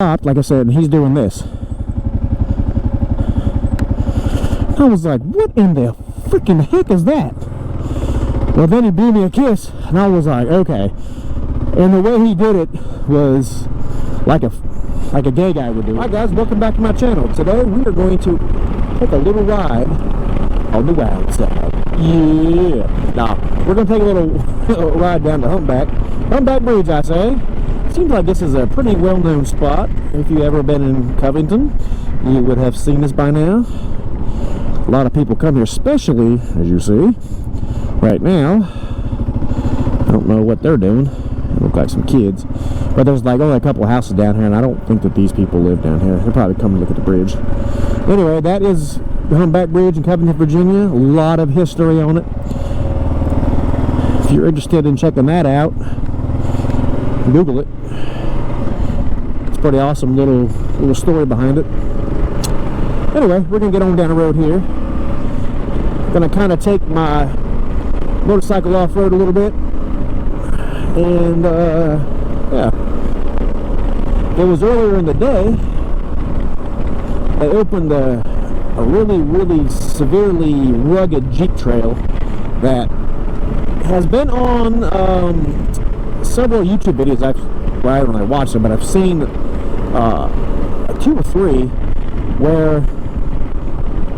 stopped, like I said, and he's doing this. I was like, what in the freaking heck is that? Well, then he blew me a kiss, and I was like, okay. And the way he did it was like a gay guy would do. Hi guys, welcome back to my channel. Today we are going to take a little ride on the wild side. Yeah. Now, we're going to take a little ride down to Humpback Bridge, I say. Seems like this is a pretty well-known spot. If you've ever been in Covington, you would have seen this by now. A lot of people come here, especially, as you see, right now. I don't know what they're doing. They look like some kids. But there's like only a couple of houses down here, and I don't think that these people live down here. They're probably coming to look at the bridge. Anyway, that is the Humpback Bridge in Covington, Virginia. A lot of history on it. If you're interested in checking that out, Google it. It's a pretty awesome little story behind it. Anyway, we're gonna get on down the road here. Gonna kind of take my motorcycle off-road a little bit, and yeah, it was earlier in the day they opened a really severely rugged Jeep trail that has been on several YouTube videos. Well, I don't really watch them, but I've seen 2 or 3 where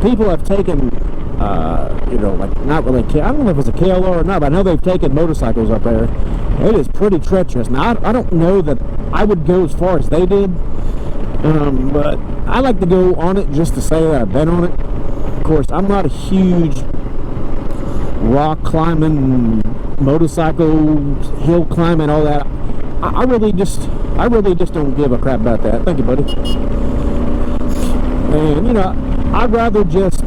people have taken, you know, like not really, I don't know if it's a KLR or not, but I know they've taken motorcycles up there. It is pretty treacherous. Now, I don't know that I would go as far as they did, but I like to go on it just to say that I've been on it. Of course, I'm not a huge rock climbing, motorcycle, hill climbing, all that. I really just don't give a crap about that. Thank you, buddy. And, you know, I'd rather just,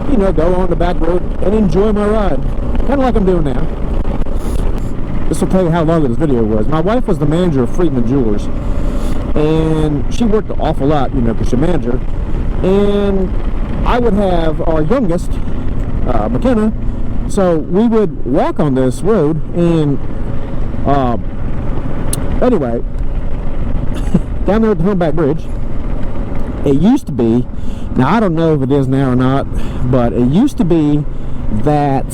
you know, go on the back road and enjoy my ride. Kind of like I'm doing now. This will tell you how long this video was. My wife was the manager of Friedman Jewelers, and she worked an awful lot, you know, because she's a manager. And I would have our youngest, McKenna, so we would walk on this road, and anyway, down there at the Humpback Bridge, it used to be, now I don't know if it is now or not, but it used to be that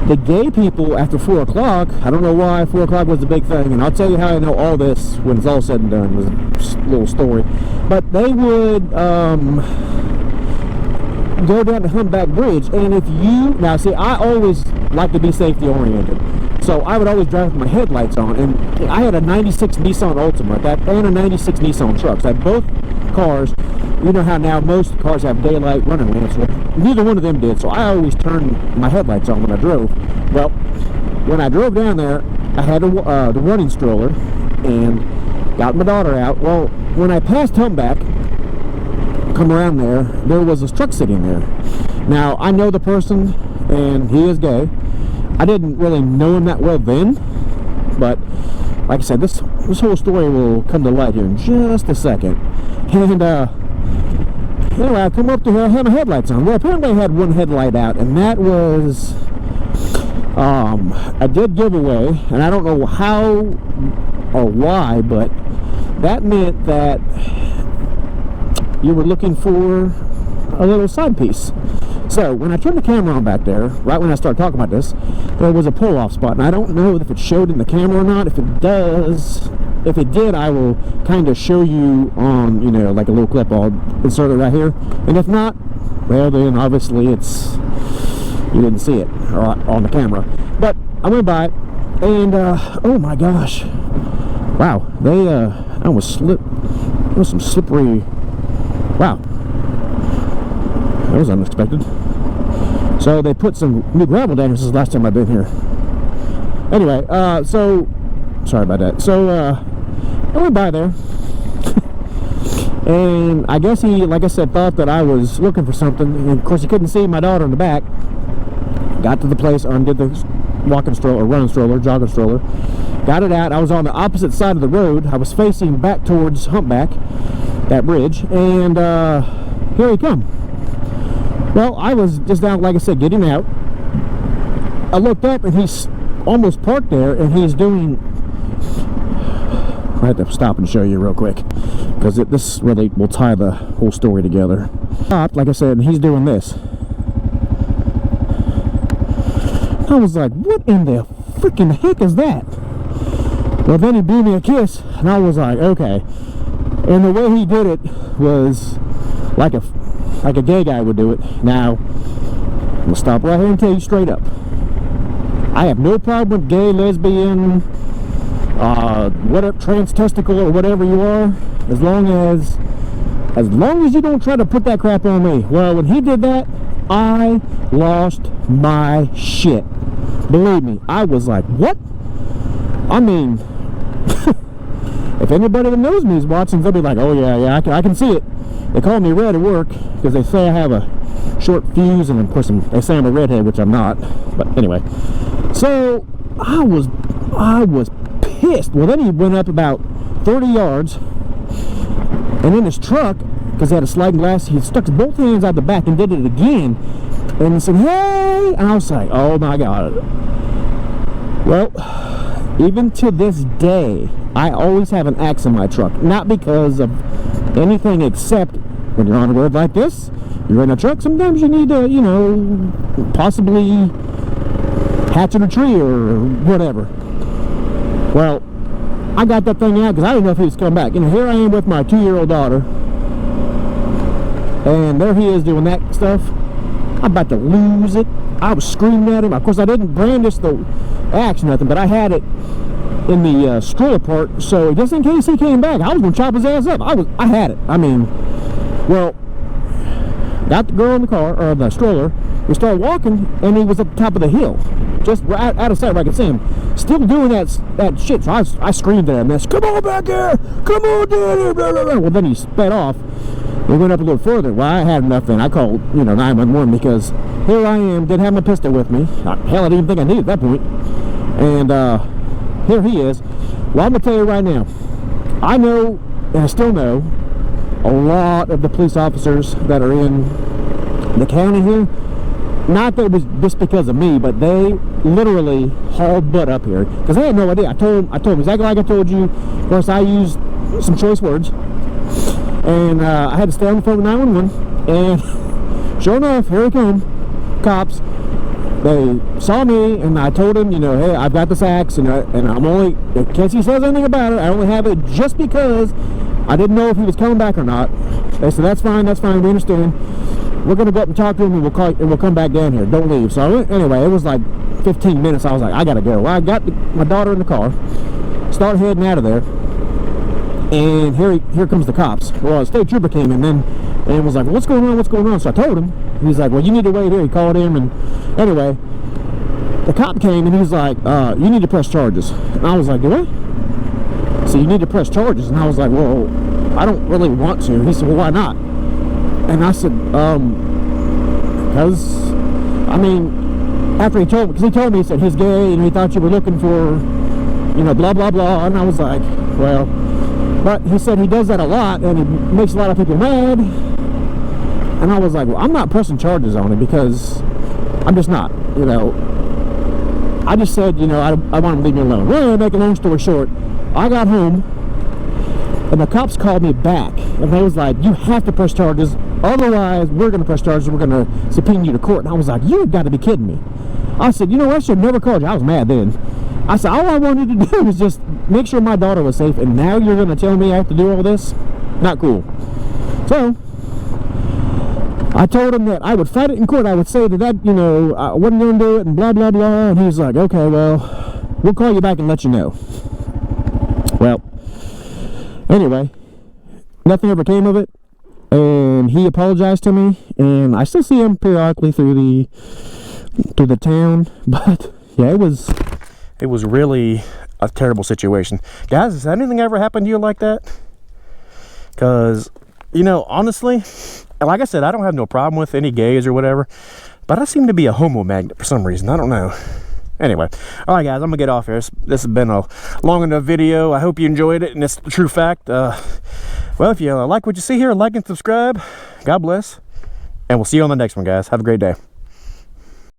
the gay people after 4 o'clock, I don't know why 4 o'clock was the big thing, and I'll tell you how I know all this when it's all said and done. It was a little story, but they would go down to Humpback Bridge, and if you, now see, I always like to be safety oriented, so I would always drive with my headlights on, and I had a 96 Nissan Altima and a 96 Nissan truck. So I had both cars. You know how now most cars have daylight running lamps. Well, neither one of them did, so I always turned my headlights on when I drove. Well, when I drove down there, I had the running stroller and got my daughter out. Well, when I passed Humpback, come around there was a truck sitting there. Now, I know the person, and he is gay. I didn't really know him that well then, but like I said, this whole story will come to light here in just a second. And anyway, I come up to her, I had my headlights on. Well, apparently I had one headlight out, and that was a dead giveaway, and I don't know how or why, but that meant that you were looking for a little side piece. So when I turned the camera on back there, right when I started talking about this, there was a pull-off spot, and I don't know if it showed in the camera or not. If it does, if it did, I will kind of show you on, you know, like a little clip. I'll insert it right here, and if not, well then obviously it's, you didn't see it on the camera. But I went by it, and oh my gosh, wow, they I almost slipped. There was some slippery, wow, that was unexpected. So they put some new gravel down here. This is the last time I've been here. Anyway, so sorry about that. So I went by there, and I guess he, like I said, thought that I was looking for something. And of course, he couldn't see my daughter in the back. Got to the place, undid the walking stroller, running stroller, jogging stroller. Got it out. I was on the opposite side of the road. I was facing back towards Humpback, that bridge, and here he come. Well, I was just down, like I said, getting out. I looked up, and he's almost parked there, and he's doing I had to stop and show you real quick because this really will tie the whole story together. Like I said, he's doing this. I was like, what in the freaking heck is that? Well, then he blew me a kiss, and I was like, okay. And the way he did it was like a gay guy would do it. Now, I'm gonna stop right here and tell you straight up. I have no problem with gay, lesbian, whatever, trans testicle or whatever you are, as long as you don't try to put that crap on me. Well, when he did that, I lost my shit. Believe me, I was like, what? I mean, if anybody that knows me is watching, they'll be like, oh yeah, I can see it. They call me red at work because they say I have a short fuse, and of course they say I'm a redhead, which I'm not. But anyway, so I was pissed. Well, then he went up about 30 yards, and in his truck, because he had a sliding glass, he stuck both hands out the back and did it again, and he said, hey, and I was like, oh my god. Well, even to this day, I always have an axe in my truck, not because of anything except when you're on a road like this, you're in a truck, sometimes you need to, you know, possibly hatchet a tree or whatever. Well, I got that thing out because I didn't know if he was coming back. And here I am with my 2-year-old daughter, and there he is doing that stuff. I'm about to lose it. I was screaming at him. Of course, I didn't brandish the axe or nothing, but I had it in the stroller part, so just in case he came back, I was going to chop his ass up. I had it. I mean, well, got the girl in the car, or the stroller. We started walking, and he was at the top of the hill, just right out of sight where I could see him, still doing that shit. So I screamed at him, come on back here, come on daddy, blah, blah, blah. Well, then he sped off. We went up a little further. Well, I had enough then. I called, 911, because here I am, didn't have my pistol with me. Hell, I didn't even think I needed at that point. And here he is. Well, I'm gonna tell you right now, I know, and I still know, a lot of the police officers that are in the county here. Not that it was just because of me, but they literally hauled butt up here because they had no idea. I told him exactly like I told you. Of course, I used some choice words, and I had to stay on the phone with 911. And sure enough, here they come, cops. They saw me, and I told him, hey, I've got this axe, and I'm only, in case he says anything about it, I only have it just because I didn't know if he was coming back or not. They said, that's fine, we understand. We're going to go up and talk to him, and we'll come back down here. Don't leave. So anyway, it was like 15 minutes. I was like, I got to go. Well, I got my daughter in the car, started heading out of there, and here comes the cops. Well, a state trooper came in then and was like, well, what's going on? So I told him. He's like, well, you need to wait here. He called him, and anyway, the cop came, and he was like, you need to press charges. And I was like, do I? So you need to press charges. And I was like, well, I don't really want to. He said, well, why not? And I said, because, after he told me, because he told me, he said, he's gay, and he thought you were looking for, blah, blah, blah. And I was like, well, but he said he does that a lot, and he makes a lot of people mad. And I was like, well, I'm not pressing charges on him because I'm just not, I just said, I want him to leave me alone. Well, to make a long story short, I got home, and the cops called me back, and they was like, you have to press charges, otherwise we're going to press charges, we're going to subpoena you to court. And I was like, you've got to be kidding me. I said, I should have never called you. I was mad then. I said, all I wanted to do was just make sure my daughter was safe, and now you're going to tell me I have to do all this? Not cool. So I told him that I would fight it in court. I would say that I wasn't going to do it, and blah, blah, blah. And he's like, okay, well, we'll call you back and let you know. Well, anyway, nothing ever came of it, and he apologized to me, and I still see him periodically through the town. But yeah, it was really a terrible situation. Guys, has anything ever happened to you like that? Because, honestly, like I said, I don't have no problem with any gays or whatever, but I seem to be a homo magnet for some reason. I don't know. Anyway, all right, guys, I'm gonna get off here. This has been a long enough video. I hope you enjoyed it, and it's the true fact. Well, if you like what you see here, like and subscribe. God bless, and we'll see you on the next one, guys. Have a great day.